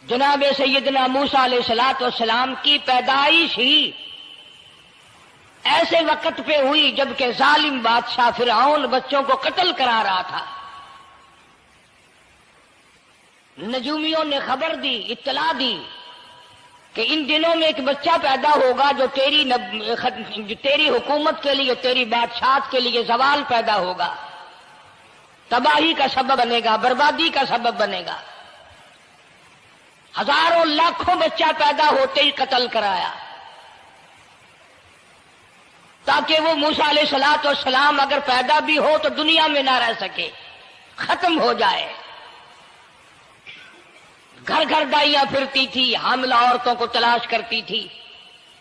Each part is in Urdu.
جناب سیدنا موسیٰ علیہ السلام کی پیدائش ہی ایسے وقت پہ ہوئی جبکہ ظالم بادشاہ فرعون بچوں کو قتل کرا رہا تھا۔ نجومیوں نے خبر دی، اطلاع دی کہ ان دنوں میں ایک بچہ پیدا ہوگا جو تیری حکومت کے لیے، تیری بادشاہت کے لیے زوال پیدا ہوگا، تباہی کا سبب بنے گا، بربادی کا سبب بنے گا۔ ہزاروں لاکھوں بچہ پیدا ہوتے ہی قتل کرایا تاکہ وہ موسیٰ علیہ السلام اگر پیدا بھی ہو تو دنیا میں نہ رہ سکے، ختم ہو جائے۔ گھر گھر دائیاں پھرتی تھی، حاملہ عورتوں کو تلاش کرتی تھی،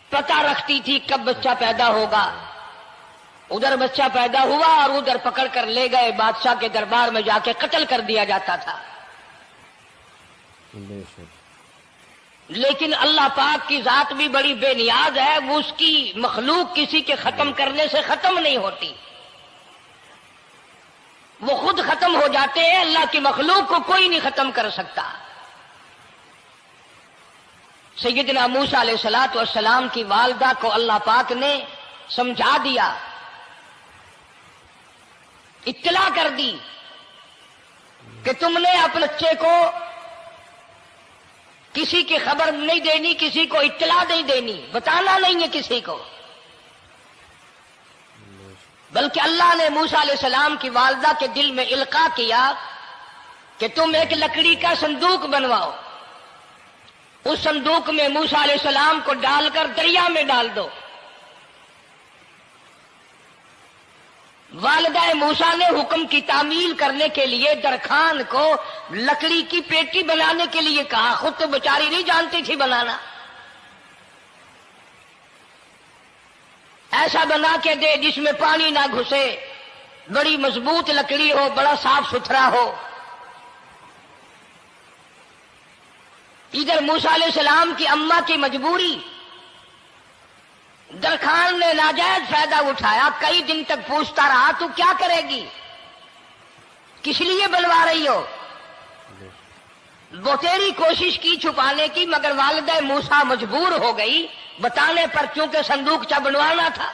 پتہ رکھتی تھی کب بچہ پیدا ہوگا۔ ادھر بچہ پیدا ہوا اور ادھر پکڑ کر لے گئے، بادشاہ کے دربار میں جا کے قتل کر دیا جاتا تھا۔ لیکن اللہ پاک کی ذات بھی بڑی بے نیاز ہے، وہ اس کی مخلوق کسی کے ختم کرنے سے ختم نہیں ہوتی، وہ خود ختم ہو جاتے ہیں، اللہ کی مخلوق کو کوئی نہیں ختم کر سکتا۔ سیدنا موسیٰ علیہ السلام کی والدہ کو اللہ پاک نے سمجھا دیا، اطلاع کر دی کہ تم نے اپنے بچے کو کسی کی خبر نہیں دینی، کسی کو اطلاع نہیں دینی، بتانا نہیں ہے کسی کو، بلکہ اللہ نے موسیٰ علیہ السلام کی والدہ کے دل میں القاء کیا کہ تم ایک لکڑی کا صندوق بنواؤ، اس صندوق میں موسیٰ علیہ السلام کو ڈال کر دریا میں ڈال دو۔ والدہ موسیٰ نے حکم کی تعمیل کرنے کے لیے درخان کو لکڑی کی پیٹی بنانے کے لیے کہا، خود تو بیچاری نہیں جانتی تھی بنانا۔ ایسا بنا کے دے جس میں پانی نہ گھسے، بڑی مضبوط لکڑی ہو، بڑا صاف ستھرا ہو۔ ادھر موسیٰ علیہ السلام کی اماں کی مجبوری، درخان نے ناجائز فائدہ اٹھایا، کئی دن تک پوچھتا رہا تو کیا کرے گی، کس لیے بنوا رہی ہو؟ بتیری کوشش کی چھپانے کی، مگر والدہ موسیٰ مجبور ہو گئی بتانے پر، کیونکہ صندوق چا بنوانا تھا۔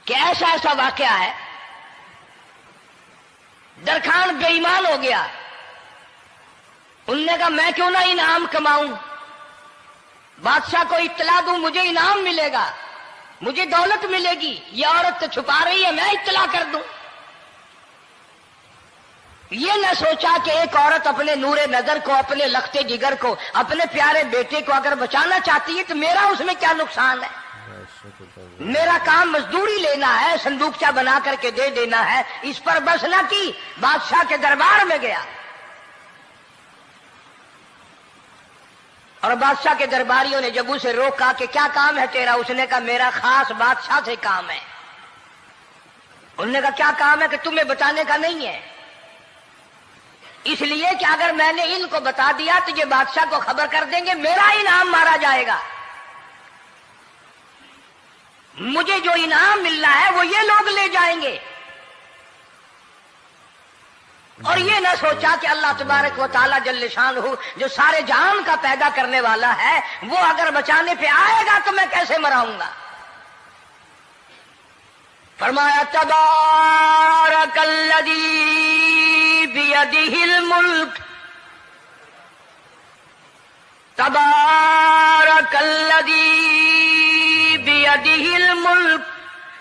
کہ ایسا واقعہ ہے، درخان بے ایمان ہو گیا۔ انہوں نے کہا میں کیوں نہ انعام کماؤں، بادشاہ کو اطلاع دوں، مجھے انعام ملے گا، مجھے دولت ملے گی، یہ عورت تو چھپا رہی ہے، میں اطلاع کر دوں۔ یہ نہ سوچا کہ ایک عورت اپنے نور نظر کو، اپنے لختے جگر کو، اپنے پیارے بیٹے کو اگر بچانا چاہتی ہے تو میرا اس میں کیا نقصان ہے؟ میرا کام مزدوری لینا ہے، صندوقچہ بنا کر کے دے دینا ہے۔ اس پر بس نہ کی، بادشاہ کے دربار میں گیا اور بادشاہ کے درباریوں نے جب اسے روکا کہ کیا کام ہے تیرا، اس نے کہا میرا خاص بادشاہ سے کام ہے۔ انہوں نے کہا کیا کام ہے؟ کہ تمہیں بتانے کا نہیں ہے، اس لیے کہ اگر میں نے ان کو بتا دیا تو یہ بادشاہ کو خبر کر دیں گے، میرا انعام مارا جائے گا، مجھے جو انعام ملنا ہے وہ یہ لوگ لے جائیں گے۔ اور یہ نہ سوچا کہ اللہ تبارک و تعالیٰ جل شانہ جو سارے جہان کا پیدا کرنے والا ہے، وہ اگر بچانے پہ آئے گا تو میں کیسے مراؤں گا۔ فرمایا تبارک الذی بیدہ الملک، تبارک الذی بیدہ الملک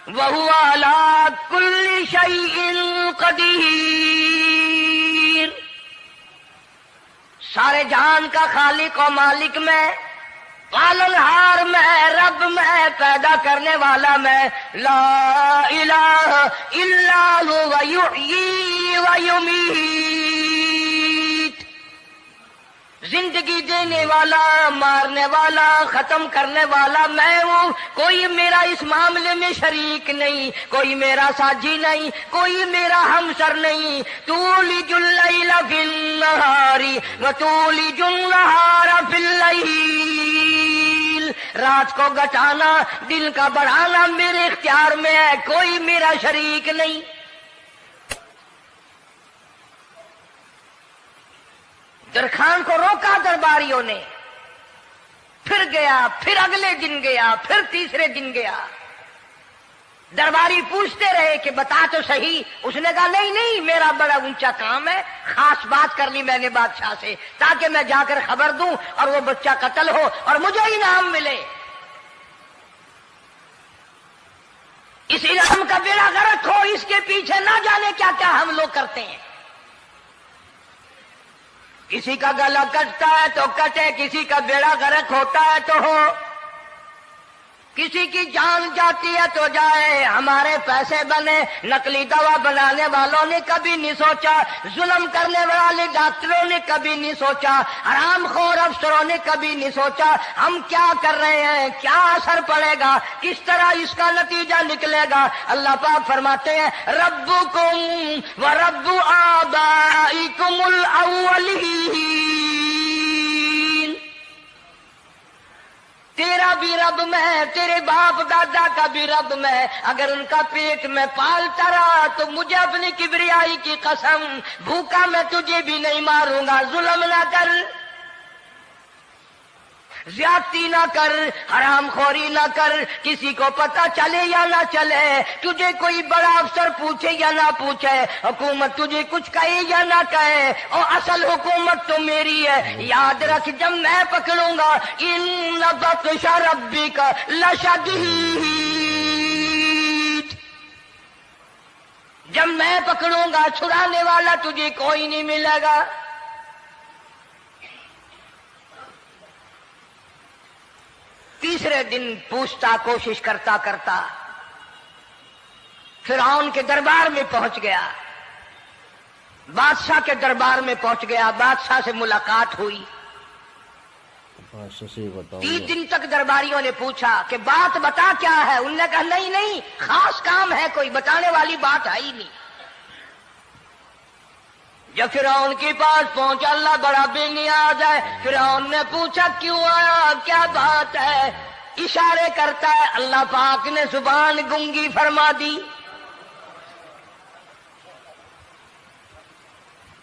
وہو علی کل شیء قدیر۔ سارے جہان کا خالق و مالک میں، پالنہار میں، رب میں، پیدا کرنے والا میں، لا الہ الا هو یحیی و یمیت، زندگی دینے والا، مارنے والا، ختم کرنے والا میں ہوں، کوئی میرا اس معاملے میں شریک نہیں، کوئی میرا ساجی نہیں، کوئی میرا ہمسر نہیں۔ تولج اللیل فی النہار وتولج النہار فی اللیل، رات کو گھٹانا، دن کا بڑھانا میرے اختیار میں ہے، کوئی میرا شریک نہیں۔ درخان کو روکا درباریوں نے، پھر گیا، پھر اگلے دن گیا، پھر تیسرے دن گیا۔ درباری پوچھتے رہے کہ بتا تو صحیح۔ اس نے کہا نہیں نہیں، میرا بڑا اونچا کام ہے، خاص بات کر لی میں نے بادشاہ سے تاکہ میں جا کر خبر دوں اور وہ بچہ قتل ہو اور مجھے انعام ملے۔ اس انعام کا بیڑا غرق ہو، اس کے پیچھے نہ جانے کیا کیا ہم لوگ کرتے ہیں۔ کسی کا گلا کٹتا ہے تو کٹے، کسی کا بیڑا غرق ہوتا ہے تو ہو، کسی کی جان جاتی ہے تو جائے، ہمارے پیسے بنے۔ نقلی دوا بنانے والوں نے کبھی نہیں سوچا، ظلم کرنے والے ڈاکٹروں نے کبھی نہیں سوچا، حرام خور افسروں نے کبھی نہیں سوچا ہم کیا کر رہے ہیں، کیا اثر پڑے گا، کس طرح اس کا نتیجہ نکلے گا۔ اللہ پاک فرماتے ہیں ربکم و رب آبائکم الاولین، تیرا بھی رب میں، تیرے باپ دادا کا بھی رب میں، اگر ان کا پیٹ میں پالتا رہا تو مجھے اپنی کبریائی کی قسم، بھوکا میں تجھے بھی نہیں ماروں گا۔ ظلم نہ کر، زیادتی نہ کر، حرام خوری نہ کر، کسی کو پتہ چلے یا نہ چلے، تجھے کوئی بڑا افسر پوچھے یا نہ پوچھے، حکومت تجھے کچھ کہے یا نہ کہے، اور اصل حکومت تو میری ہے۔ یاد رکھ جب میں پکڑوں گا، ان بطش ربک لشدید، جب میں پکڑوں گا چھڑانے والا تجھے کوئی نہیں ملے گا۔ تیسرے دن پوچھتا، کوشش کرتا کرتا فرعون کے دربار میں پہنچ گیا، بادشاہ کے دربار میں پہنچ گیا، بادشاہ سے ملاقات ہوئی۔ 30 دن تک درباریوں نے پوچھا کہ بات بتا کیا ہے، انہوں نے کہا نہیں نہیں، خاص کام ہے، کوئی بتانے والی بات ہے ہی نہیں۔ جب فرعون کے پاس پہنچا، اللہ بڑا بے نیاز ہے، فرعون نے پوچھا کیوں آیا، کیا بات ہے، اشارے کرتا ہے، اللہ پاک نے زبان گنگی فرما دی۔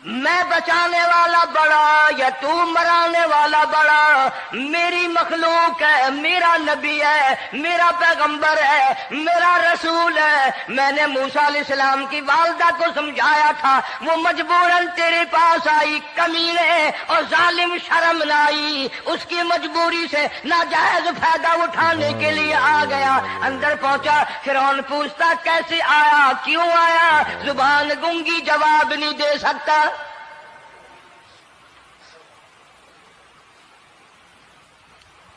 میں بچانے والا بڑا یا تو مرانے والا بڑا، میری مخلوق ہے، میرا نبی ہے، میرا پیغمبر ہے، میرا رسول ہے۔ میں نے موسیٰ علیہ السلام کی والدہ کو سمجھایا تھا، وہ مجبوراً تیرے پاس آئی، کمینے اور ظالم شرم نہ آئی، اس کی مجبوری سے ناجائز فائدہ اٹھانے کے لیے آ گیا۔ اندر پہنچا، فرعون پوچھتا کیسے آیا، کیوں آیا، زبان گنگی جواب نہیں دے سکتا۔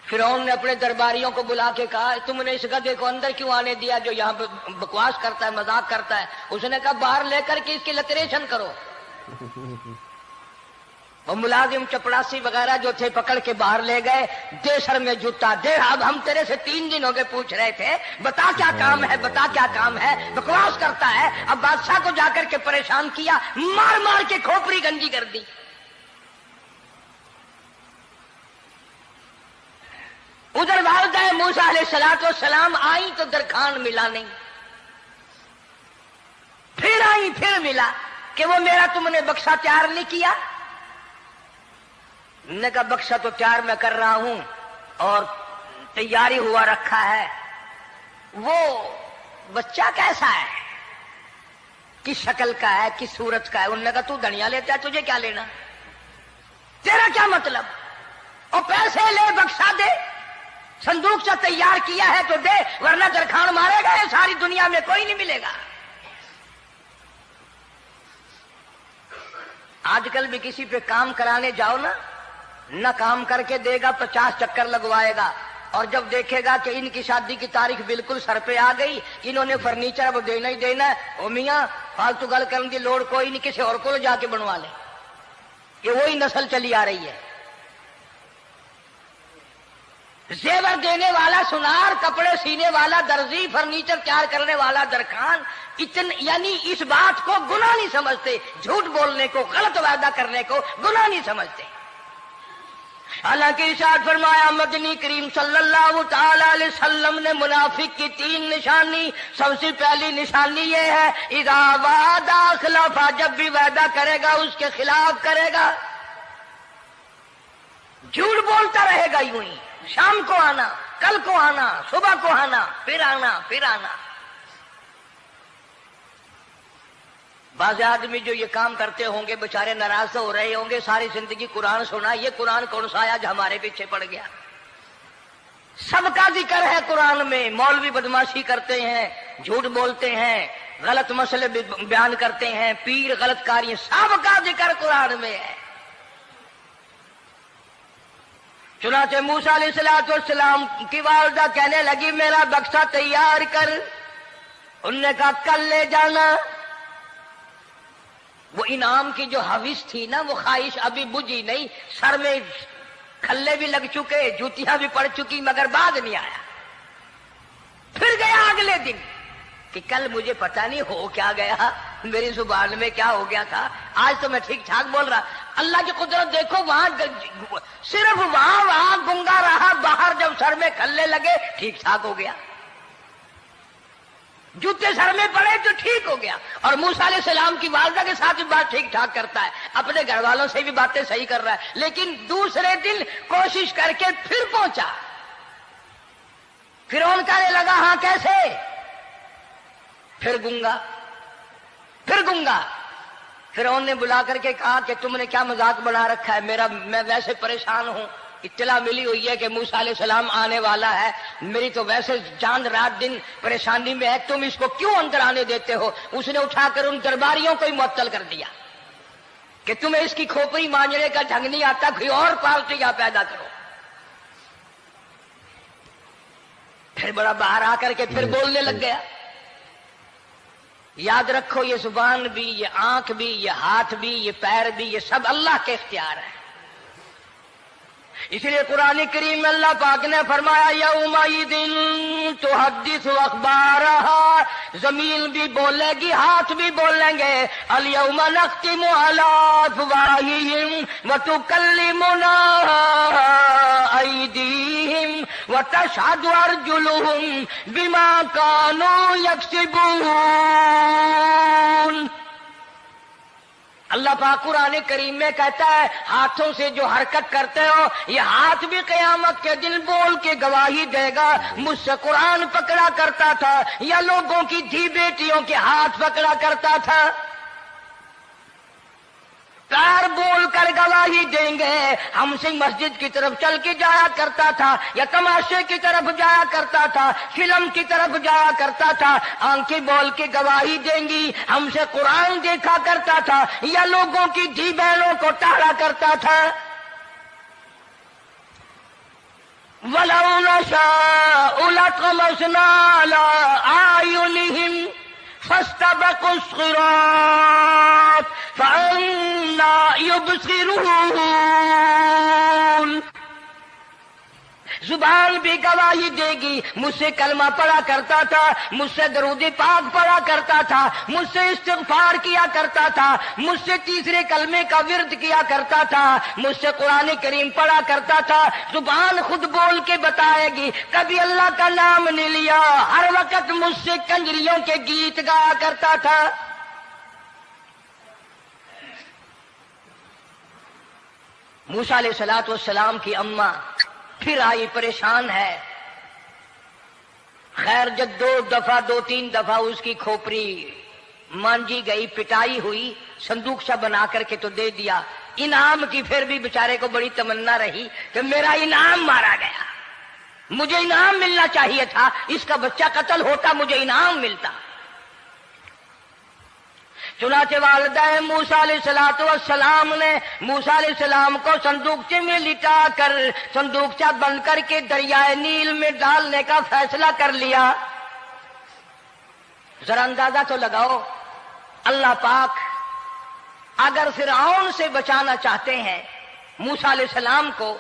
فرعون نے اپنے درباریوں کو بلا کے کہا تم نے اس گدھے کو اندر کیوں آنے دیا جو یہاں پہ بکواس کرتا ہے، مذاق کرتا ہے؟ اس نے کہا باہر لے کر کے اس کی لتریشن کرو۔ وہ ملازم چپڑاسی وغیرہ جو تھے پکڑ کے باہر لے گئے، دے سر میں جوتا دے، اب ہم تیرے سے 3 دن ہو گئے پوچھ رہے تھے، بتا کیا کام ہے، بتا کیا کام ہے، بکواس کرتا ہے۔ اب بادشاہ کو جا کر کے پریشان کیا، مار مار کے کھوپڑی گنجی کر دی۔ ادھر والدہ موسیٰ علیہ السلام آئی تو درخان ملا نہیں، پھر آئی پھر ملا کہ وہ میرا تم نے بکسا تیار نہیں کیا۔ نے کہا بکسا تو تیار میں کر رہا ہوں اور تیاری ہوا رکھا ہے، وہ بچہ کیسا ہے، کس شکل کا ہے، کس صورت کا ہے؟ انہوں نے کہا تو دنیا لیتا ہے، تجھے کیا لینا، تیرا کیا مطلب، اور پیسے لے بکسا دے، صندوق سے تیار کیا ہے تو دے، ورنہ درخان مارے گا، ساری دنیا میں کوئی نہیں ملے گا۔ آج کل بھی کسی پہ کام کرانے جاؤ نا، نہ کام کر کے دے گا، 50 چکر لگوائے گا، اور جب دیکھے گا کہ ان کی شادی کی تاریخ بالکل سر پہ آ گئی، انہوں نے فرنیچر وہ دینا ہی دینا ہے، او میاں فالتو گل کرنے کی لوڑ کوئی نہیں، کسی اور کو جا کے بنوا لے، یہ وہی نسل چلی آ رہی ہے۔ زیور دینے والا سنار، کپڑے سینے والا درزی، فرنیچر تیار کرنے والا درخان، یعنی اس بات کو گناہ نہیں سمجھتے، جھوٹ بولنے کو، غلط وعدہ کرنے کو گناہ نہیں سمجھتے۔ حالانکہ ارشاد فرمایا مدنی کریم صلی اللہ تعالی علیہ وسلم نے منافق کی 3 نشانی، سب سے پہلی نشانی یہ ہے اذا وعد اخلف، جب بھی وعدہ کرے گا اس کے خلاف کرے گا۔ جھوٹ بولتا رہے گا یوں ہی، شام کو آنا، کل کو آنا، صبح کو آنا، پھر آنا پھر آنا۔ بعض آدمی جو یہ کام کرتے ہوں گے بےچارے ناراض ہو رہے ہوں گے، ساری زندگی قرآن سنا، یہ قرآن کون سا آیا جو ہمارے پیچھے پڑ گیا؟ سب کا ذکر ہے قرآن میں۔ مولوی بدماشی کرتے ہیں، جھوٹ بولتے ہیں، غلط مسئلے بیان کرتے ہیں، پیر غلط کاری، سب کا ذکر قرآن میں ہے۔ چنانچہ موسیٰ علیہ السلام کی والدہ کہنے لگی میرا بکسا تیار کر، انہوں نے کہا کل لے جانا۔ وہ انعام کی جو حوث تھی نا، وہ خواہش ابھی بجھی نہیں، سر میں کھلے بھی لگ چکے، جوتیاں بھی پڑ چکی، مگر بعد نہیں آیا۔ پھر گیا اگلے دن کہ کل مجھے پتہ نہیں ہو کیا گیا، میری زبان میں کیا ہو گیا تھا، آج تو میں ٹھیک ٹھاک بول رہا۔ اللہ کی قدرت دیکھو، وہاں صرف وہاں گنگا رہا، باہر جب سر میں کھلے لگے ٹھیک ٹھاک ہو گیا، جوتے سر میں پڑے تو ٹھیک ہو گیا۔ اور موسیٰ علیہ السلام کی والدہ کے ساتھ بھی بات ٹھیک ٹھاک کرتا ہے، اپنے گھر والوں سے بھی باتیں صحیح کر رہا ہے، لیکن دوسرے دن کوشش کر کے پھر پہنچا۔ فرعون کہنے لگا ہاں کیسے؟ پھر گنگا، پھر گنگا۔ فرعون نے بلا کر کے کہا کہ تم نے کیا مذاق بنا رکھا ہے، میں ویسے پریشان ہوں، اطلاع ملی ہوئی ہے کہ موسیٰ علیہ السلام آنے والا ہے، میری تو ویسے چاند رات دن پریشانی میں ہے، تم اس کو کیوں اندر آنے دیتے ہو؟ اس نے اٹھا کر ان درباریوں کو ہی معطل کر دیا کہ تمہیں اس کی کھوپڑی مانجنے کا ڈھنگ نہیں آتا، کوئی اور پارٹی یا پیدا کرو۔ پھر بڑا باہر آ کر کے پھر بولنے لگ گیا۔ یاد رکھو یہ زبان بھی، یہ آنکھ بھی، یہ ہاتھ بھی، یہ پیر بھی، یہ سب اللہ کے اختیار ہے۔ اس لیے قرآن کریم میں اللہ پاک نے فرمایا یومئذ تحدث اخبارہا، زمین بھی بولے گی، ہاتھ بھی بولیں گے۔ الیوم نختم علی افواہہم وتکلمنا ایدیہم وتشہد ارجلہم بما کانوا یکسبون۔ اللہ پاک قرآن کریم میں کہتا ہے ہاتھوں سے جو حرکت کرتے ہو، یہ ہاتھ بھی قیامت کے دن بول کے گواہی دے گا مجھ سے قرآن پکڑا کرتا تھا یا لوگوں کی دھی بیٹیوں کے ہاتھ پکڑا کرتا تھا۔ پیر بول کر گواہی دیں گے ہم سے مسجد کی طرف چل کے جایا کرتا تھا یا تماشے کی طرف جایا کرتا تھا، فلم کی طرف جایا کرتا تھا۔ آنکھیں بول کے گواہی دیں گی ہم سے قرآن دیکھا کرتا تھا یا لوگوں کی دھی بہنوں کو ٹالا کرتا تھا۔ وَلَوْ نَشَاءُ لَطَمَسْنَا عَلَىٰ أَعْيُنِهِمْ فَاسْتَبَقُوا الصِّرَاطَ فَأَنَّىٰ يُبْصِرُونَ۔ زبان بھی گواہی دے گی، مجھ سے کلمہ پڑھا کرتا تھا، مجھ سے درود پاک پڑھا کرتا تھا، مجھ سے استغفار کیا کرتا تھا، مجھ سے تیسرے کلمے کا ورد کیا کرتا تھا، مجھ سے قرآن کریم پڑھا کرتا تھا۔ زبان خود بول کے بتائے گی، کبھی اللہ کا نام نہیں لیا، ہر وقت مجھ سے کنجریوں کے گیت گایا کرتا تھا۔ موسیٰ علیہ السلام کی اماں پھر آئی، پریشان ہے۔ خیر جب دو تین دفعہ اس کی کھوپڑی مانجی گئی، پٹائی ہوئی، صندوق سا بنا کر کے تو دے دیا۔ انعام کی پھر بھی بیچارے کو بڑی تمنا رہی کہ میرا انعام مارا گیا، مجھے انعام ملنا چاہیے تھا، اس کا بچہ قتل ہوتا مجھے انعام ملتا۔ چنانچہ والدہ موسیٰ علیہ السلام نے موسیٰ علیہ السلام کو صندوقچے میں لٹا کر صندوقچہ بند کر کے دریائے نیل میں ڈالنے کا فیصلہ کر لیا۔ ذرا اندازہ تو لگاؤ، اللہ پاک اگر فرعون سے بچانا چاہتے ہیں، موسیٰ علیہ السلام کو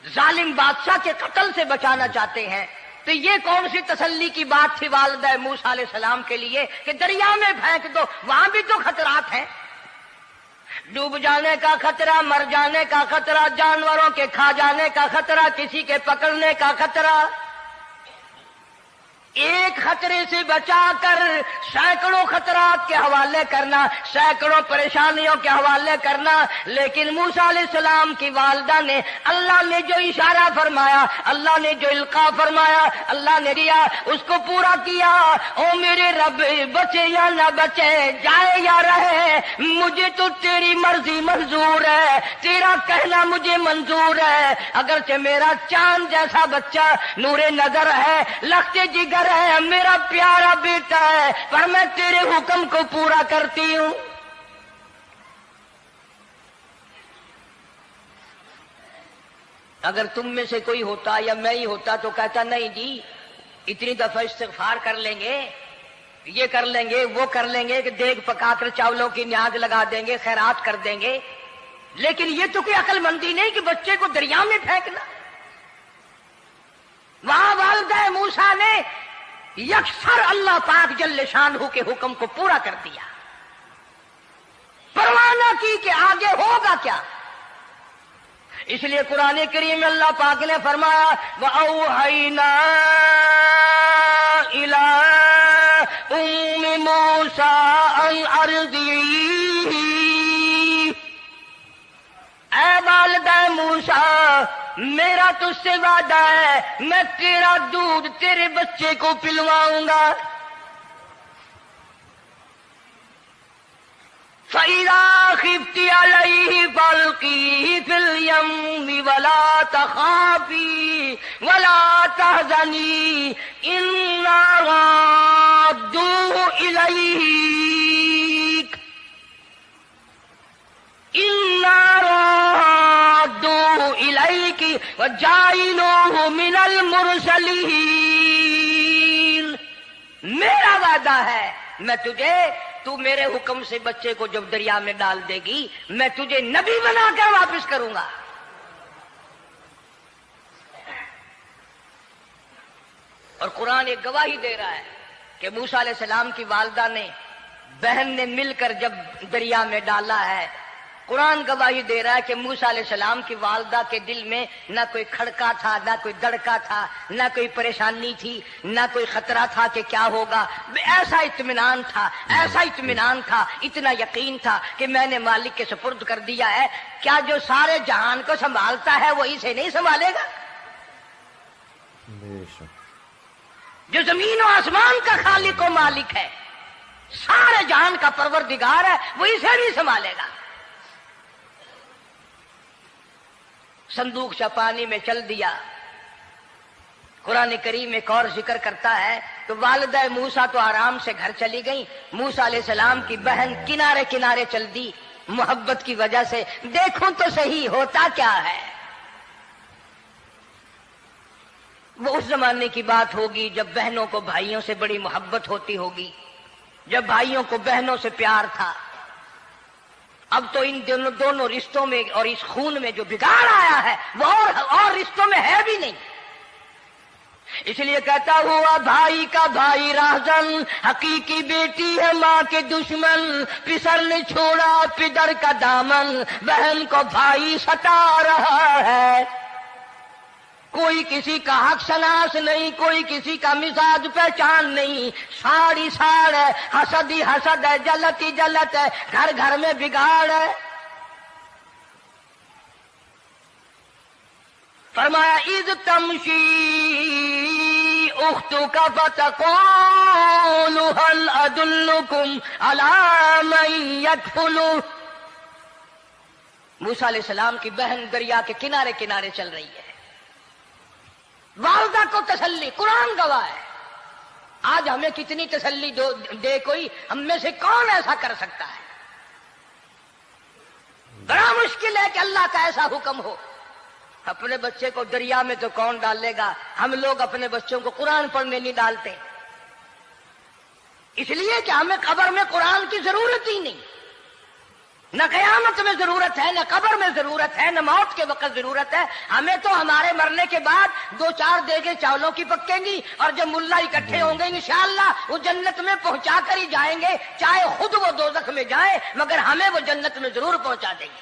ظالم بادشاہ کے قتل سے بچانا چاہتے ہیں، تو یہ کون سی تسلی کی بات تھی والدہ موسیٰ علیہ السلام کے لیے کہ دریا میں پھینک دو، وہاں بھی تو خطرات ہیں، ڈوب جانے کا خطرہ، مر جانے کا خطرہ، جانوروں کے کھا جانے کا خطرہ، کسی کے پکڑنے کا خطرہ۔ ایک خطرے سے بچا کر سینکڑوں خطرات کے حوالے کرنا، سینکڑوں پریشانیوں کے حوالے کرنا. لیکن موسیٰ علیہ السلام کی والدہ نے اللہ نے جو اشارہ فرمایا، اللہ نے جو القاء فرمایا، اللہ نے دیا، اس کو پورا کیا. او میرے رب، بچے یا نہ بچے، جائے یا رہے، مجھے تو تیری مرضی منظور ہے، تیرا کہنا مجھے منظور ہے. اگرچہ میرا چاند جیسا بچہ نور نظر ہے، لخت جگر ہے، میرا پیارا بیٹا ہے، پر میں تیرے حکم کو پورا کرتی ہوں. اگر تم میں سے کوئی ہوتا یا میں ہی ہوتا تو کہتا نہیں جی اتنی دفعہ استغفار کر لیں گے، یہ کر لیں گے، وہ کر لیں گے، کہ دیگ پکا کر چاولوں کی نیاز لگا دیں گے، خیرات کر دیں گے. لیکن یہ تو کوئی عقل مندی نہیں کہ بچے کو دریا میں پھینکنا. وہاں والدہ موسیٰ نے یکسر اللہ پاک جل شانہ کے حکم کو پورا کر دیا، پرواہ نہ کی کہ آگے ہوگا کیا. اس لیے قرآن کریم میں اللہ پاک نے فرمایا وَأَوْحَيْنَا إِلَىٰ أُمِّ مُوسَىٰ أَنْ أَرْضِعِيهِ. اے والدہ موسیٰ، میرا تجھ سے وعدہ ہے، میں تیرا دودھ تیرے بچے کو پلواؤں گا. فَإِذَا خِفْتِ عَلَيْهِ فَأَلْقِيهِ فِي الْيَمِّ وَلَا تَخَافِي وَلَا تَحْزَنِي إِنَّا رَادُّوهُ إِلَيْكَ وَجَاعِلُوهُ مِنَ الْمُرْسَلِينَ. میرا وعدہ ہے، میں تجھے، تو میرے حکم سے بچے کو جب دریا میں ڈال دے گی، میں تجھے نبی بنا کر واپس کروں گا. اور قرآن ایک گواہی دے رہا ہے کہ موسیٰ علیہ السلام کی والدہ نے، بہن نے مل کر جب دریا میں ڈالا ہے، قرآن گواہی دے رہا ہے کہ موسیٰ علیہ السلام کی والدہ کے دل میں نہ کوئی کھڑکا تھا، نہ کوئی دڑکا تھا، نہ کوئی پریشانی تھی، نہ کوئی خطرہ تھا کہ کیا ہوگا. ایسا اطمینان تھا، ایسا اطمینان تھا، اتنا یقین تھا کہ میں نے مالک کے سپرد کر دیا ہے. کیا جو سارے جہان کو سنبھالتا ہے وہ اسے نہیں سنبھالے گا؟ جو زمین و آسمان کا خالق و مالک ہے، سارے جہان کا پروردگار ہے، وہ اسے نہیں سنبھالے گا. صندوق سے پانی میں چل دیا. قرآن کریم ایک اور ذکر کرتا ہے تو والدہ موسیٰ تو آرام سے گھر چلی گئی، موسیٰ علیہ السلام کی بہن کنارے کنارے چل دی محبت کی وجہ سے. دیکھوں تو صحیح ہوتا کیا ہے. وہ اس زمانے کی بات ہوگی جب بہنوں کو بھائیوں سے بڑی محبت ہوتی ہوگی، جب بھائیوں کو بہنوں سے پیار تھا. اب تو ان دونوں رشتوں میں اور اس خون میں جو بگاڑ آیا ہے وہ اور رشتوں میں ہے بھی نہیں. اس لیے کہتا ہوا بھائی کا بھائی راہزن، حقیقی بیٹی ہے ماں کے دشمن، پسر نے چھوڑا پدر کا دامن، بہن کو بھائی ستا رہا ہے. کوئی کسی کا حق شناس نہیں، کوئی کسی کا مزاج پہچان نہیں. ساڑی ساڑ ہے، حسد ہی حسد ہے، جلت ہی جلت ہے، گھر گھر میں بگاڑ ہے. فرمایا اذ تمشی اختک فتقول هل ادلکم علی من یکفلہ. موسیٰ علیہ السلام کی بہن دریا کے کنارے کنارے چل رہی ہے، والدہ کو تسلی. قرآن گواہ ہے. آج ہمیں کتنی تسلی دے کوئی، ہم میں سے کون ایسا کر سکتا ہے؟ بڑا مشکل ہے کہ اللہ کا ایسا حکم ہو. اپنے بچے کو دریا میں تو کون ڈالے گا؟ ہم لوگ اپنے بچوں کو قرآن پڑھنے نہیں ڈالتے، اس لیے کہ ہمیں قبر میں قرآن کی ضرورت ہی نہیں. نہ قیامت میں ضرورت ہے، نہ قبر میں ضرورت ہے، نہ موت کے وقت ضرورت ہے. ہمیں تو ہمارے مرنے کے بعد 2-4 دیگیں چاولوں کی پکیں گی، اور جب ملا اکٹھے ہوں گے انشاءاللہ وہ جنت میں پہنچا کر ہی جائیں گے، چاہے خود وہ دوزخ میں جائیں، مگر ہمیں وہ جنت میں ضرور پہنچا دیں گے.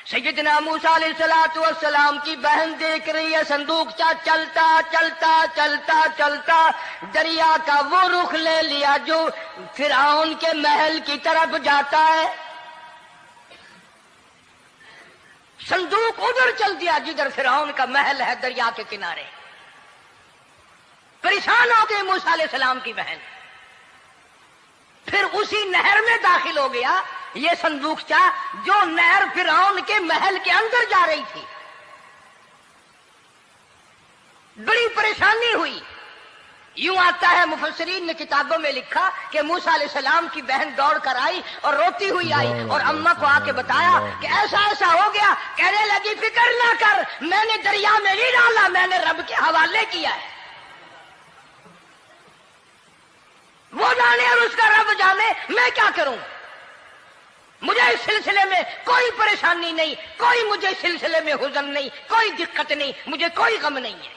سیدنا موسیٰ علیہ السلام کی بہن دیکھ رہی ہے صندوقچہ چلتا چلتا چلتا چلتا دریا کا وہ رخ لے لیا جو فرعون کے محل کی طرف جاتا ہے. صندوق ادھر چل دیا جدھر فرعون کا محل ہے دریا کے کنارے. پریشان ہو گئی موسیٰ علیہ السلام کی بہن. پھر اسی نہر میں داخل ہو گیا یہ صندوقچہ جو نہر فرعون کے محل کے اندر جا رہی تھی. بڑی پریشانی ہوئی. یوں آتا ہے مفسرین نے کتابوں میں لکھا کہ موسیٰ علیہ السلام کی بہن دوڑ کر آئی اور روتی ہوئی آئی اور اماں کو آ کے بتایا کہ ایسا ایسا ہو گیا. کہنے لگی فکر نہ کر، میں نے دریا میں نہیں ڈالا، میں نے رب کے حوالے کیا ہے. وہ جانے اور اس کا رب جانے، میں کیا کروں. مجھے اس سلسلے میں کوئی پریشانی نہیں، کوئی مجھے اس سلسلے میں حزن نہیں، کوئی دقت نہیں، مجھے کوئی غم نہیں ہے.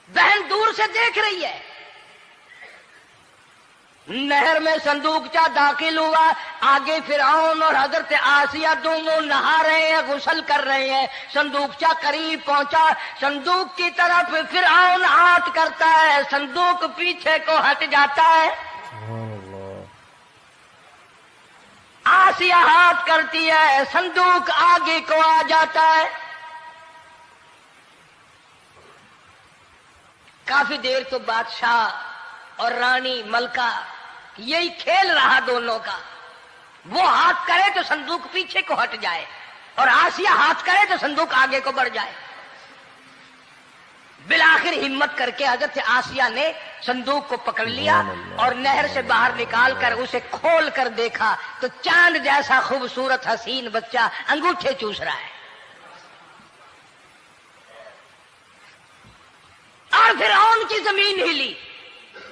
بہن دور سے دیکھ رہی ہے. نہر میں صندوقچہ داخل ہوا. آگے فرعون اور حضرت آسیہ دونوں نہا رہے ہیں، غسل کر رہے ہیں. صندوقچہ قریب پہنچا. صندوق کی طرف فرعون ہاتھ کرتا ہے، صندوق پیچھے کو ہٹ جاتا ہے. آسیہ ہاتھ کرتی ہے، صندوق آگے کو آ جاتا ہے. کافی دیر تو بادشاہ اور رانی ملکہ یہی کھیل رہا دونوں کا. وہ ہاتھ کرے تو صندوق پیچھے کو ہٹ جائے اور آسیہ ہاتھ کرے تو صندوق آگے کو بڑھ جائے. بالآخر ہمت کر کے حضرت آسیہ نے صندوق کو پکڑ لیا اور نہر سے باہر نکال کر اسے کھول کر دیکھا تو چاند جیسا خوبصورت حسین بچہ انگوٹھے چوس رہا ہے. اور فرعون کی زمین ہلی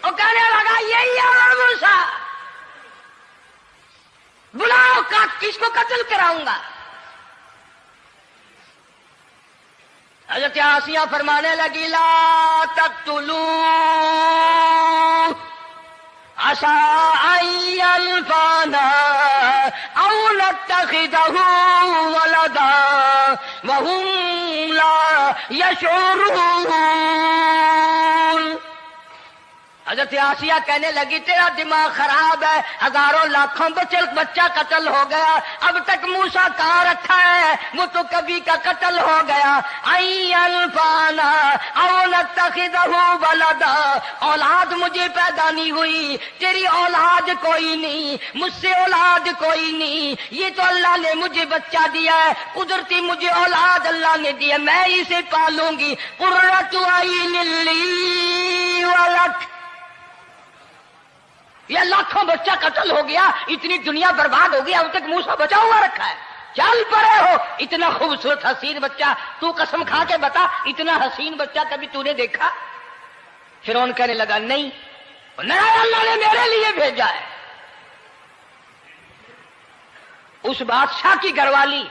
اور کہنے لگا یہی ہے موسیٰ، بلاؤ کس کو قتل کراؤں گا. حضرت آسیہ فرمانے لگی لا تقتلوا عسى أن ينفعنا أو نتخذه ولدا وهم لا يشعرون. حضرت آسیہ کہنے لگی تیرا دماغ خراب ہے، ہزاروں لاکھوں بچہ قتل ہو گیا، اب تک موسیٰ کہاں رکھا ہے، وہ تو کبھی کا قتل ہو گیا. الفانا او نتخذہ ولدا، اولاد مجھے پیدا نہیں ہوئی، تیری اولاد کوئی نہیں، مجھ سے اولاد کوئی نہیں، یہ تو اللہ نے مجھے بچہ دیا ہے، قدرتی مجھے اولاد اللہ نے دیا، میں اسے پالوں گی. قرۃ عین لی ولک، یہ لاکھوں بچہ قتل ہو گیا، اتنی دنیا برباد ہو گئی، اب تک موسیٰ بچا ہوا رکھا ہے. چل پڑے ہو، اتنا خوبصورت حسین بچہ، تو قسم کھا کے بتا اتنا حسین بچہ کبھی تو نے دیکھا؟ فرعون کہنے لگا نہیں، اللہ نے میرے لیے بھیجا ہے. اس بادشاہ کی گھر والی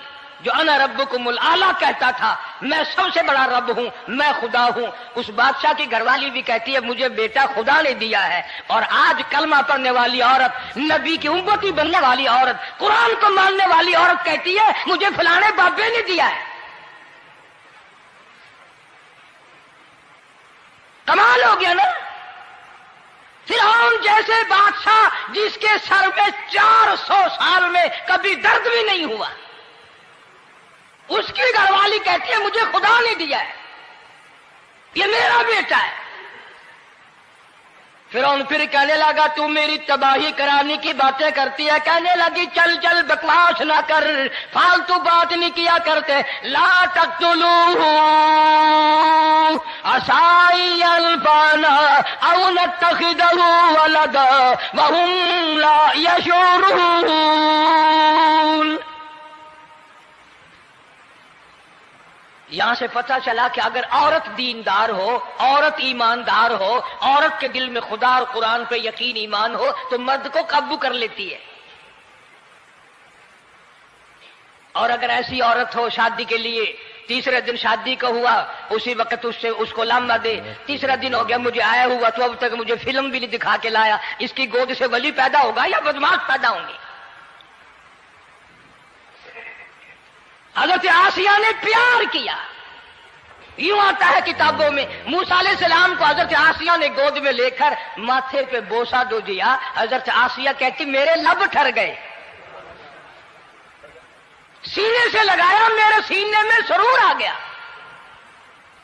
جو انا ربکم الاعلی کہتا تھا، میں سب سے بڑا رب ہوں، میں خدا ہوں، اس بادشاہ کی گھر والی بھی کہتی ہے مجھے بیٹا خدا نے دیا ہے. اور آج کلمہ پڑھنے والی عورت، نبی کی امتی بننے والی عورت، قرآن کو ماننے والی عورت کہتی ہے مجھے فلانے بابے نے دیا ہے. کمال ہو گیا نا. فرعون جیسے بادشاہ جس کے سر میں 400 سال میں کبھی درد بھی نہیں ہوا، اس کی گھر والی کہتی ہے مجھے خدا نے دیا ہے، یہ میرا بیٹا ہے. فرعون پھر کہنے لگا تو میری تباہی کرانے کی باتیں کرتی ہے. کہنے لگی چل چل بکواس نہ کر، فالتو بات نہیں کیا کرتے. لا تقتلوہ عسى أن ينفعنا أو نتخذه ولدا وهم لا يشعرون. یہاں سے پتہ چلا کہ اگر عورت دیندار ہو، عورت ایماندار ہو، عورت کے دل میں خدا اور قرآن پہ یقین ایمان ہو تو مرد کو قابو کر لیتی ہے. اور اگر ایسی عورت ہو شادی کے لیے، تیسرے دن شادی کا ہوا اسی وقت اس کو لامہ دے، تیسرا دن ہو گیا مجھے آیا ہوا تو اب تک مجھے فلم بھی نہیں دکھا کے لایا، اس کی گود سے ولی پیدا ہوگا یا بدماش پیدا ہوں گے؟ حضرت آسیہ نے پیار کیا. یوں آتا ہے کتابوں میں موسیٰ علیہ السلام کو حضرت آسیہ نے گود میں لے کر ماتھے پہ بوسہ دو دیا. حضرت آسیہ کہتی میرے لب ٹھر گئے. سینے سے لگایا, میرے سینے میں سرور آ گیا.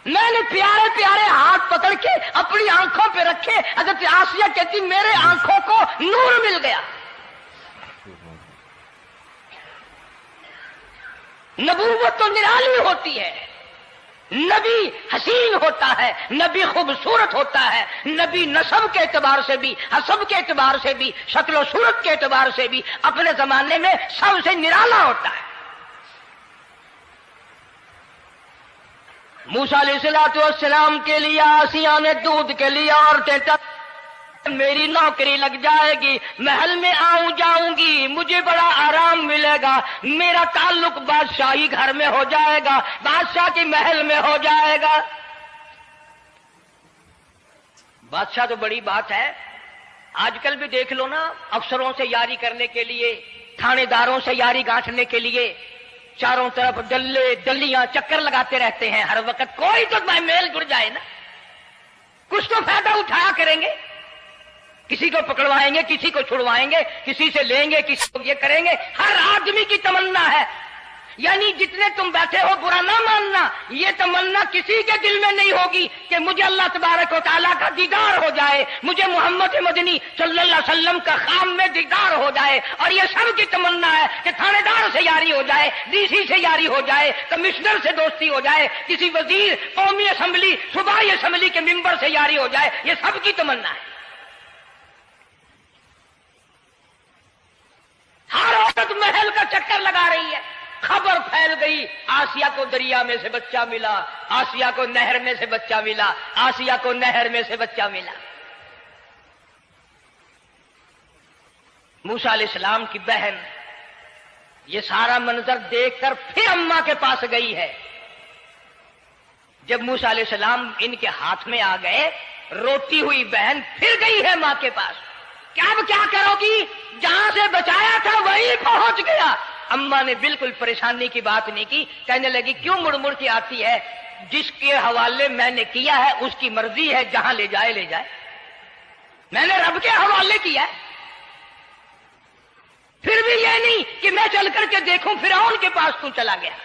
میں نے پیارے پیارے ہاتھ پکڑ کے اپنی آنکھوں پہ رکھے. حضرت آسیہ کہتی میرے آنکھوں کو نور مل گیا. نبوت تو نرالی ہوتی ہے, نبی حسین ہوتا ہے, نبی خوبصورت ہوتا ہے, نبی نسب کے اعتبار سے بھی, حسب کے اعتبار سے بھی, شکل و صورت کے اعتبار سے بھی اپنے زمانے میں سب سے نرالا ہوتا ہے. موسیٰ علیہ السلام کے لیے آسیہ نے دودھ کے لیے عورتیں میری نوکری لگ جائے گی, محل میں آؤں جاؤں گی, مجھے بڑا آرام ملے گا, میرا تعلق بادشاہی گھر میں ہو جائے گا, بادشاہ کی محل میں ہو جائے گا. بادشاہ تو بڑی بات ہے. آج کل بھی دیکھ لو نا, افسروں سے یاری کرنے کے لیے, تھانے داروں سے یاری گانٹھنے کے لیے چاروں طرف ڈلے ڈلیاں چکر لگاتے رہتے ہیں ہر وقت. کوئی تو میل جڑ جائے نا, کچھ تو فائدہ اٹھایا کریں گے. کسی کو پکڑوائیں گے, کسی کو چھڑوائیں گے, کسی سے لیں گے, کسی کو یہ کریں گے. ہر آدمی کی تمنا ہے, یعنی جتنے تم بیٹھے ہو برا نہ ماننا, یہ تمنا کسی کے دل میں نہیں ہوگی کہ مجھے اللہ تبارک و تعالیٰ کا دیدار ہو جائے, مجھے محمد مدنی صلی اللہ علیہ وسلم کا خام میں دیدار ہو جائے. اور یہ سب کی تمنا ہے کہ تھانے دار سے یاری ہو جائے, ڈی سی سے یاری ہو جائے, کمشنر سے دوستی ہو جائے, کسی وزیر, قومی اسمبلی, صوبائی اسمبلی کے ممبر سے یاری ہو جائے. یہ سب کی تمنا ہے. ہر عورت محل کا چکر لگا رہی ہے. خبر پھیل گئی, آسیہ کو دریا میں سے بچہ ملا, آسیہ کو نہر میں سے بچہ ملا, آسیہ کو نہر میں سے بچہ ملا. موسیٰ علیہ السلام کی بہن یہ سارا منظر دیکھ کر پھر اماں کے پاس گئی ہے. جب موسیٰ علیہ السلام ان کے ہاتھ میں آ گئے, روتی ہوئی بہن پھر گئی ہے ماں کے پاس. اب کیا کرو گی, جہاں سے بچایا تھا وہی پہنچ گیا. اماں نے بالکل پریشانی کی بات نہیں کی, کہنے لگی کیوں مڑ مڑ کے آتی ہے, جس کے حوالے میں نے کیا ہے اس کی مرضی ہے, جہاں لے جائے لے جائے. میں نے رب کے حوالے کیا ہے. پھر بھی یہ نہیں کہ میں چل کر کے دیکھوں فرعون کے پاس تو چلا گیا.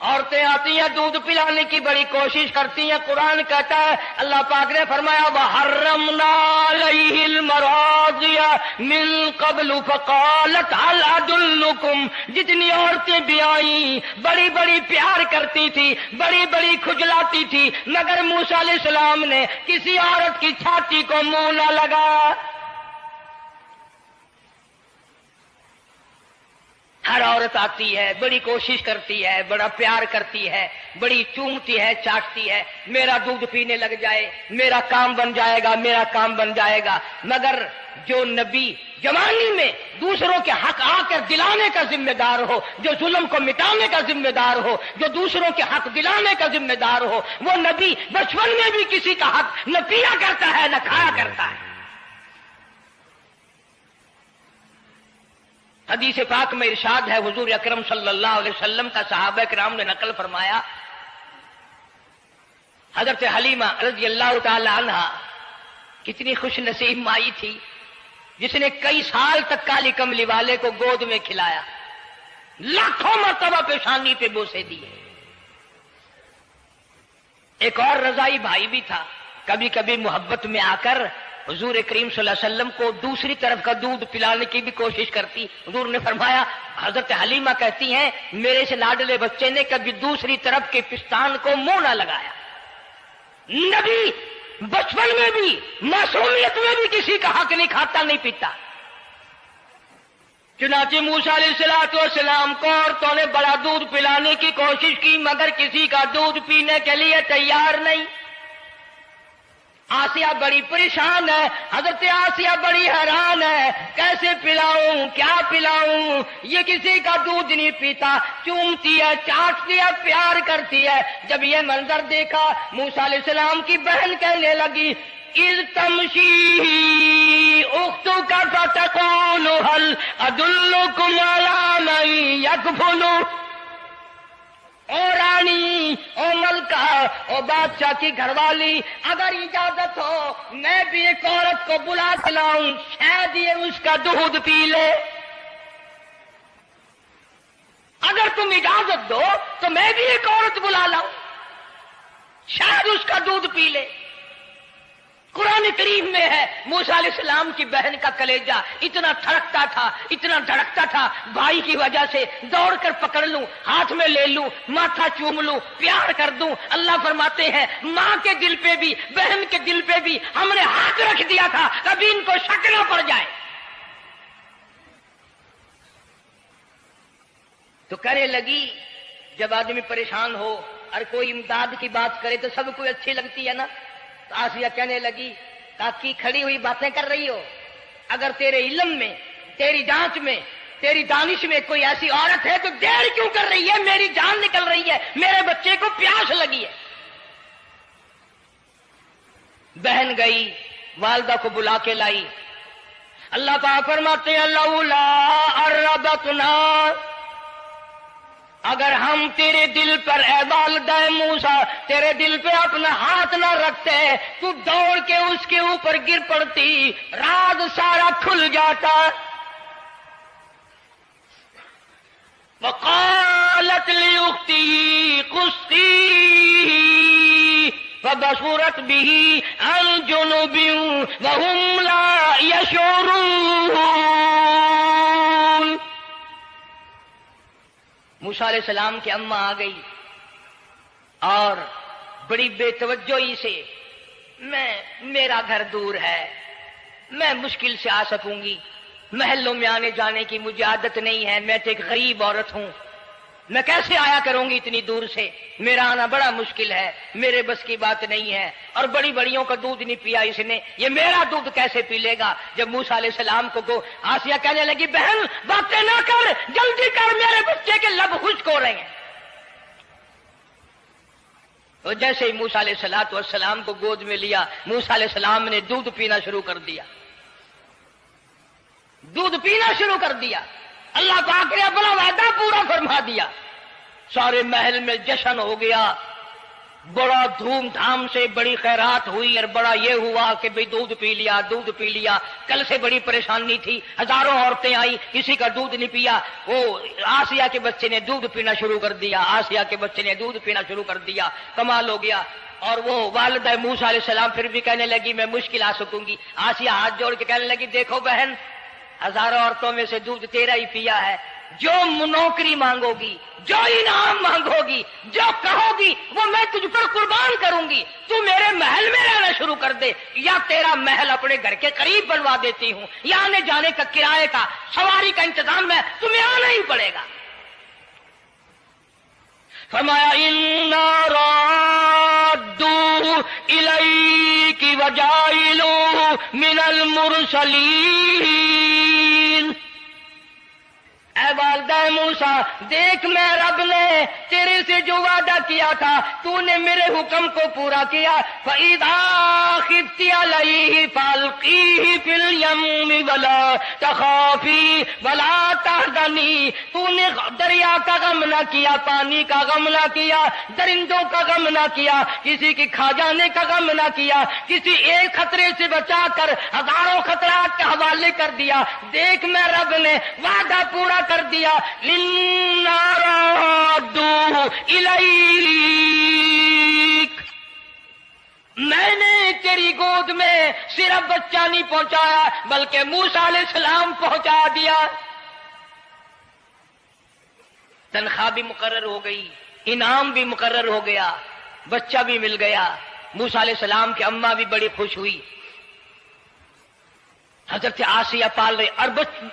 عورتیں آتی ہیں دودھ پلانے کی بڑی کوشش کرتی ہیں. قرآن کہتا ہے, اللہ پاک نے فرمایا وَحَرَّمْنَا عَلَيْهِ الْمَرَاضِعَ مِن قَبْلُ فَقَالَتْ هَلْ أَدُلُّكُمْ. جتنی عورتیں بھی آئیں بڑی بڑی پیار کرتی تھی, بڑی بڑی کھجلاتی تھی, مگر موسیٰ علیہ السلام نے کسی عورت کی چھاتی کو منہ نہ لگا. ہر عورت آتی ہے, بڑی کوشش کرتی ہے, بڑا پیار کرتی ہے, بڑی چومتی ہے, چاٹتی ہے, میرا دودھ پینے لگ جائے, میرا کام بن جائے گا, میرا کام بن جائے گا. مگر جو نبی جوانی میں دوسروں کے حق آ کر دلانے کا ذمہ دار ہو, جو ظلم کو مٹانے کا ذمہ دار ہو, جو دوسروں کے حق دلانے کا ذمہ دار ہو, وہ نبی بچپن میں بھی کسی کا حق نہ پیا کرتا ہے نہ کھایا کرتا ہے. حدیث پاک میں ارشاد ہے, حضور اکرم صلی اللہ علیہ وسلم کا صحابہ کرام نے نقل فرمایا, حضرت حلیمہ رضی اللہ تعالی عنہا کتنی خوش نصیب مائی تھی جس نے کئی سال تک کالی کملی والے کو گود میں کھلایا, لاکھوں مرتبہ پیشانی پہ بوسے دیے. ایک اور رضائی بھائی بھی تھا, کبھی کبھی محبت میں آ کر حضور کریم صلی اللہ علیہ وسلم کو دوسری طرف کا دودھ پلانے کی بھی کوشش کرتی. حضور نے فرمایا, حضرت حلیمہ کہتی ہیں میرے سے لاڈلے بچے نے کبھی دوسری طرف کے پستان کو منہ نہ لگایا. نبی بچپن میں بھی معصومیت میں بھی کسی کا حق نہیں کھاتا نہیں پیتا. چنانچہ موسیٰ علیہ السلام کو عورتوں نے بڑا دودھ پلانے کی کوشش کی مگر کسی کا دودھ پینے کے لیے تیار نہیں. آسیہ بڑی پریشان ہے, حضرت آسیہ بڑی حیران ہے, کیسے پلاؤں, کیا پلاؤں, یہ کسی کا دودھ نہیں پیتا, چومتی ہے, چاٹتی ہے, پیار کرتی ہے. جب یہ منظر دیکھا موسیٰ علیہ السلام کی بہن کہنے لگی اِذْ تَمْشِي أُخْتُكَ فَتَقُولُ تقول هل ادلکم علی من یکفل، او رانی، او ملکہ، او بادشاہ کی گھر والی، اگر اجازت ہو میں بھی ایک عورت کو بلا کے لاؤں، شاید یہ اس کا دودھ پی لے۔ اگر تم اجازت دو تو میں بھی ایک عورت بلا لاؤں، شاید اس کا دودھ پی لے۔ قرآن کریم میں ہے موسیٰ علیہ السلام کی بہن کا کلیجہ اتنا دھڑکتا تھا، اتنا دھڑکتا تھا، بھائی کی وجہ سے دوڑ کر پکڑ لوں، ہاتھ میں لے لوں، ماتھا چوم لوں، پیار کر دوں۔ اللہ فرماتے ہیں ماں کے دل پہ بھی، بہن کے دل پہ بھی ہم نے ہاتھ رکھ دیا تھا، کبھی ان کو شک نہ پڑ جائے۔ تو کہنے لگی، جب آدمی پریشان ہو اور کوئی امداد کی بات کرے تو سب کو اچھی لگتی ہے نا، تو آسیہ کہنے لگی کاکی کھڑی ہوئی باتیں کر رہی ہو، اگر تیرے علم میں، تیری جانچ میں، تیری دانش میں کوئی ایسی عورت ہے تو دیر کیوں کر رہی ہے؟ میری جان نکل رہی ہے، میرے بچے کو پیاس لگی ہے۔ بہن گئی، والدہ کو بلا کے لائی۔ اللہ پاک فرماتے ہیں لولا اربتنا، اگر ہم تیرے دل پر اے والدہ موسیٰ تیرے دل پہ اپنا ہاتھ نہ رکھتے تو دوڑ کے اس کے اوپر گر پڑتی، راز سارا کھل جاتا۔ وقالت لاختہ قصیہ فبصرت به عن جنب وهم لا يشعرون۔ موسیٰ علیہ السلام کی اماں آ گئی اور بڑی بے توجہی سے، میرا گھر دور ہے، میں مشکل سے آ سکوں گی، محلوں میں آنے جانے کی مجھے عادت نہیں ہے، میں تو ایک غریب عورت ہوں، میں کیسے آیا کروں گی اتنی دور سے، میرا آنا بڑا مشکل ہے، میرے بس کی بات نہیں ہے، اور بڑی بڑیوں کا دودھ نہیں پیا اس نے، یہ میرا دودھ کیسے پی لے گا؟ جب موسیٰ علیہ السلام کو آسیہ کہنے لگی بہن باتیں نہ کر، جلدی کر، میرے بچے کے لب خشک ہو رہے ہیں۔ تو جیسے ہی موسیٰ علیہ السلام کو گود میں لیا، موسیٰ علیہ السلام نے دودھ پینا شروع کر دیا، دودھ پینا شروع کر دیا۔ اللہ پاک نے اپنا وعدہ پورا فرما دیا، سارے محل میں جشن ہو گیا، بڑا دھوم دھام سے بڑی خیرات ہوئی، اور بڑا یہ ہوا کہ بھئی دودھ پی لیا، دودھ پی لیا۔ کل سے بڑی پریشانی تھی، ہزاروں عورتیں آئی، کسی کا دودھ نہیں پیا۔ وہ آسیہ کے بچے نے دودھ پینا شروع کر دیا، آسیہ کے بچے نے دودھ پینا شروع کر دیا، کمال ہو گیا۔ اور وہ والدہ موسیٰ علیہ السلام پھر بھی کہنے لگی میں مشکل آ سکوں گی۔ آسیہ ہاتھ جوڑ کے کہنے لگی دیکھو بہن، ہزاروں عورتوں میں سے دودھ تیرا ہی پیا ہے، جو نوکری مانگو گی، جو انعام مانگو گی، جو کہو گی وہ میں تجھ پر قربان کروں گی، تو میرے محل میں رہنا شروع کر دے، یا تیرا محل اپنے گھر کے قریب بنوا دیتی ہوں، یا آنے جانے کا کرائے کا سواری کا انتظام ہے، تمہیں آنا ہی پڑے گا۔ فرمایا اِنَّا رَادُّوهُ إِلَيْكِ وَجَاعِلُوهُ مِنَ الْمُرْسَلِينَ۔ اے والدہ موسیٰ دیکھ، میں رب نے تیرے سے جو وعدہ کیا تھا تو نے میرے حکم کو پورا کیا۔ فَإِذَا خِفْتِ عَلَيْهِ فَأَلْقِيهِ فِي الْيَمِّ وَلَا تَخَافِي وَلَا تَحْزَنِي۔ تو نے دریا کا غم نہ کیا، پانی کا غم نہ کیا، درندوں کا غم نہ کیا، کسی کی کھا جانے کا غم نہ کیا، کسی ایک خطرے سے بچا کر ہزاروں خطرات کے حوالے کر دیا۔ دیکھ میں رب نے وعدہ پورا کر دیا۔ اِنَّا رَادُّوهُ إِلَيْكَ، میں نے تیری گود میں صرف بچہ نہیں پہنچایا بلکہ موسیٰ علیہ السلام پہنچا دیا۔ تنخواہ بھی مقرر ہو گئی، انعام بھی مقرر ہو گیا، بچہ بھی مل گیا۔ موسیٰ علیہ السلام کی اماں بھی بڑی خوش ہوئی۔ حضرت آسیہ پال رہے، اور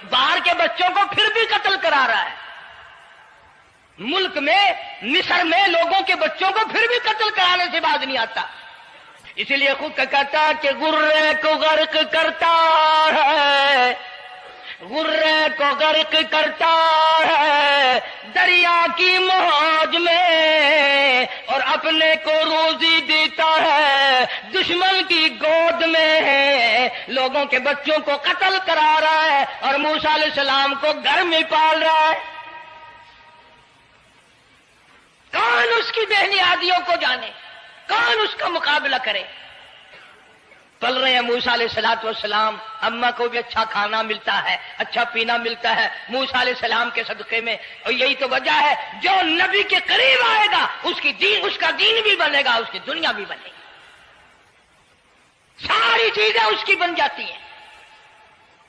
باہر کے بچوں کو پھر بھی قتل کرا رہا ہے۔ ملک میں، مصر میں لوگوں کے بچوں کو پھر بھی قتل کرانے سے باز نہیں آتا۔ اسی لیے خود کا کہتا کہ غرے کو غرق کرتا ہے، غرے کو غرق کرتا ہے دریا کی موج میں، اور اپنے کو روزی دیتا ہے دشمن کی گود میں، لوگوں کے بچوں کو قتل کرا رہا ہے اور موسیٰ علیہ السلام کو گھر میں پال رہا ہے۔ کون اس کی بےنیادیوں کو جانے، کون اس کا مقابلہ کرے؟ پل رہے ہیں موسیٰ علیہ السلام، اماں کو بھی اچھا کھانا ملتا ہے، اچھا پینا ملتا ہے موسیٰ علیہ السلام کے صدقے میں، اور یہی تو وجہ ہے جو نبی کے قریب آئے گا اس کا دین بھی بنے گا، اس کی دنیا بھی بنے گی، ساری چیزیں اس کی بن جاتی ہیں۔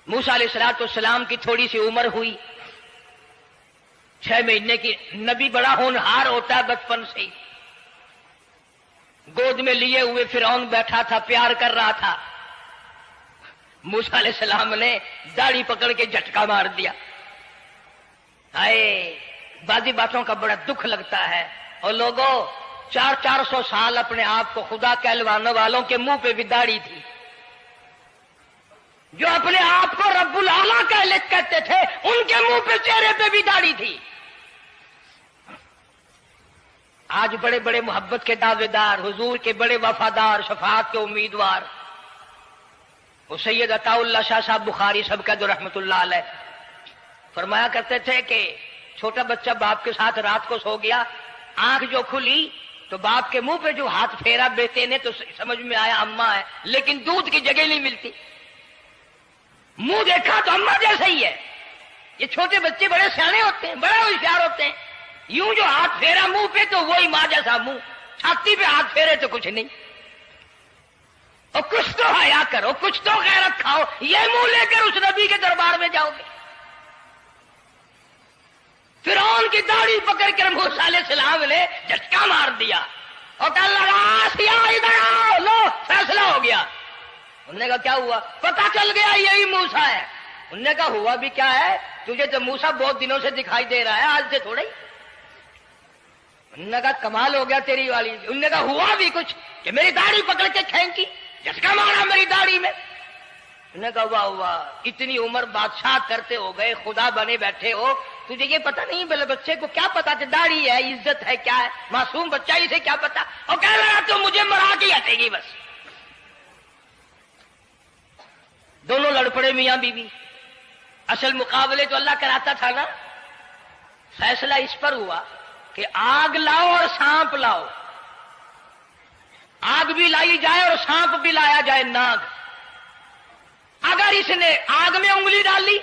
موسیٰ علیہ السلام کی تھوڑی سی عمر ہوئی، 6 مہینے کی، نبی بڑا ہونہار ہوتا ہے بچپن سے ہی، گود میں لیے ہوئے فرعون بیٹھا تھا، پیار کر رہا تھا، موسیٰ علیہ السلام نے داڑھی پکڑ کے جھٹکا مار دیا۔ ہائے، بعضی باتوں کا بڑا دکھ لگتا ہے، اور لوگوں 400 سال اپنے آپ کو خدا کہلوانے والوں کے منہ پہ بھی داڑھی تھی، جو اپنے آپ کو رب العالی کہتے تھے ان کے منہ پہ چہرے پہ بھی داڑھی تھی۔ آج بڑے بڑے محبت کے دعوے دار، حضور کے بڑے وفادار، شفاعت کے امیدوار، وہ سید عطا اللہ شاہ صاحب بخاری سب کا جو رحمت اللہ علیہ فرمایا کرتے تھے کہ چھوٹا بچہ باپ کے ساتھ رات کو سو گیا، آنکھ جو کھلی تو باپ کے منہ پہ جو ہاتھ پھیرا بیٹے نے تو سمجھ میں آیا اماں ہے، لیکن دودھ کی جگہ نہیں ملتی، منہ دیکھا تو اماں جیسا ہی ہے۔ یہ چھوٹے بچے بڑے سیانے ہوتے ہیں، بڑے ہوشیار ہوتے ہیں، یوں جو ہاتھ پھیرا منہ پہ تو وہی ماں جیسا منہ، چھاتی پہ ہاتھ پھیرے تو کچھ نہیں۔ اور کچھ تو حیا کرو، کچھ تو غیرت کھاؤ، یہ منہ لے کر اس نبی کے دربار میں جاؤ گے؟ فرعون کی داڑھی پکڑ کر موسیٰ علیہ السلام نے جھٹکا مار دیا اور کہا لگا آسیہ ادھر آؤ، لو فیصلہ ہو گیا۔ انہوں نے کہا کیا ہوا؟ پتہ چل گیا یہی موسیٰ ہے۔ انہوں نے کہا ہوا بھی کیا ہے؟ تجھے تو موسیٰ بہت دنوں سے دکھائی دے رہا ہے، آج سے تھوڑا ہی۔ انہوں نے کہا کمال ہو گیا تیری والی۔ انہوں نے کہا ہوا بھی کچھ کہ میری داڑھی پکڑ کے کھینچی، جھٹکا مارا میری داڑھی میں۔ انہوں نے کہا واہ واہ، اتنی عمر بادشاہ کرتے ہو گئے، خدا بنے بیٹھے ہو، تجھے یہ پتہ نہیں؟ بلے بچے کو کیا پتا کہ داڑھی ہے، عزت ہے، کیا ہے؟ معصوم بچہ اسے کیا پتا؟ اور کہہ رہا تو مجھے مرا کے ہٹے گی بس۔ دونوں لڑ پڑے میاں بیوی، اصل مقابلے تو اللہ کراتا تھا نا۔ فیصلہ اس پر ہوا کہ آگ لاؤ اور سانپ لاؤ، آگ بھی لائی جائے اور سانپ بھی لایا جائے، ناگ۔ اگر اس نے آگ میں انگلی ڈالی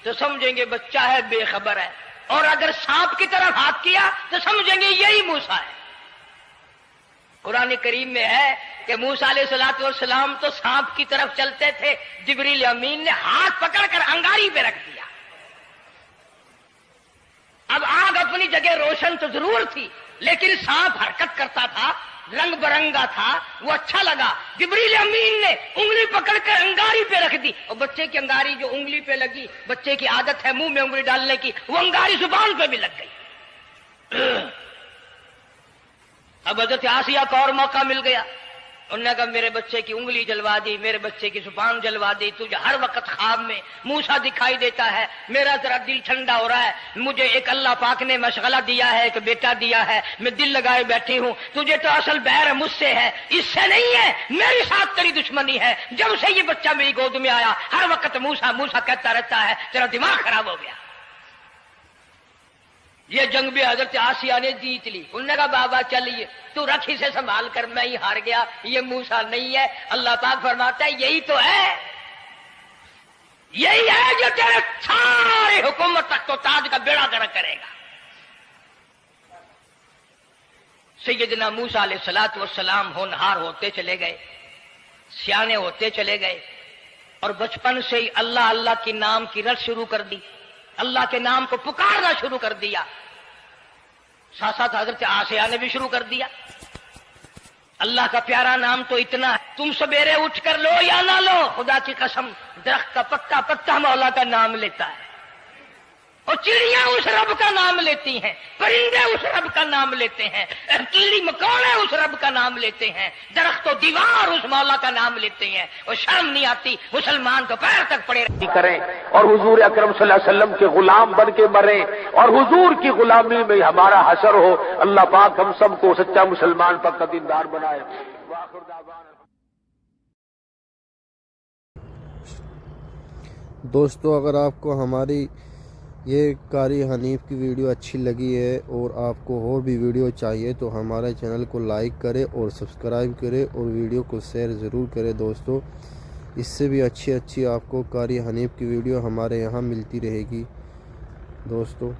تو سمجھیں گے بچہ ہے، بے خبر ہے، اور اگر سانپ کی طرف ہاتھ کیا تو سمجھیں گے یہی موسیٰ ہے۔ قرآن کریم میں ہے کہ موسیٰ علیہ السلام تو سانپ کی طرف چلتے تھے، جبریل امین نے ہاتھ پکڑ کر انگاری پہ رکھ دیا۔ اب آگ اپنی جگہ روشن تو ضرور تھی، لیکن سانپ حرکت کرتا تھا، رنگ برنگا تھا، وہ اچھا لگا۔ جبریل امین نے انگلی پکڑ کر انگاری پہ رکھ دی، اور بچے کی انگاری جو انگلی پہ لگی، بچے کی عادت ہے منہ میں انگلی ڈالنے کی، وہ انگاری زبان پہ بھی لگ گئی۔ اب حضرت آسیہ کو اور موقع مل گیا، انہوں نے کہا میرے بچے کی انگلی جلوا دی، میرے بچے کی زبان جلوا دی، تجھے ہر وقت خواب میں موسیٰ دکھائی دیتا ہے، میرا ذرا دل ٹھنڈا ہو رہا ہے، مجھے ایک اللہ پاک نے مشغلہ دیا ہے، ایک بیٹا دیا ہے، میں دل لگائے بیٹھی ہوں، تجھے تو اصل بیر مجھ سے ہے، اس سے نہیں ہے، میرے ساتھ تیری دشمنی ہے، جب سے یہ بچہ میری گود میں آیا ہر وقت موسیٰ موسیٰ کہتا رہتا ہے، تیرا دماغ خراب ہو گیا۔ یہ جنگ بھی حضرت آسیہ نے جیت لی۔ انہوں نے کہا بابا چلیے، تو رکھ اسے سنبھال کر، میں ہی ہار گیا، یہ موسیٰ نہیں ہے۔ اللہ پاک فرماتا ہے یہی تو ہے، یہی ہے جو تیرے سارے حکومت تک تو تاج کا بیڑا گرک کرے گا۔ سیدنا موسیٰ علیہ السلام ہونہار ہوتے چلے گئے، سیانے ہوتے چلے گئے، اور بچپن سے ہی اللہ اللہ کی نام کی رٹ شروع کر دی، اللہ کے نام کو پکارنا شروع کر دیا۔ ساتھ ساتھ حضرت آسیہ نے بھی شروع کر دیا۔ اللہ کا پیارا نام تو اتنا ہے، تم سویرے اٹھ کر لو یا نہ لو، خدا کی قسم درخت کا پتا پتا مولا کا نام لیتا ہے، اور چڑیاں اس رب کا نام لیتی ہیں، پرندے اس رب کا نام لیتے ہیں، کیڑی مکوڑے اس رب کا نام لیتے ہیں، درخت و دیوار اس مولا کا نام لیتے ہیں، اور شرم نہیں آتی مسلمان تو پیر تک پڑے کریں اور حضور اکرم صلی اللہ علیہ وسلم کے غلام بن کے مریں اور حضور کی غلامی میں ہمارا حشر ہو۔ اللہ پاک ہم سب کو سچا مسلمان پکا دیندار بنائے۔ دوستو، اگر آپ کو ہماری یہ قاری حنیف کی ویڈیو اچھی لگی ہے اور آپ کو اور بھی ویڈیو چاہیے تو ہمارے چینل کو لائک کرے اور سبسکرائب کرے اور ویڈیو کو شیئر ضرور کرے دوستو۔ اس سے بھی اچھی آپ کو قاری حنیف کی ویڈیو ہمارے یہاں ملتی رہے گی دوستو۔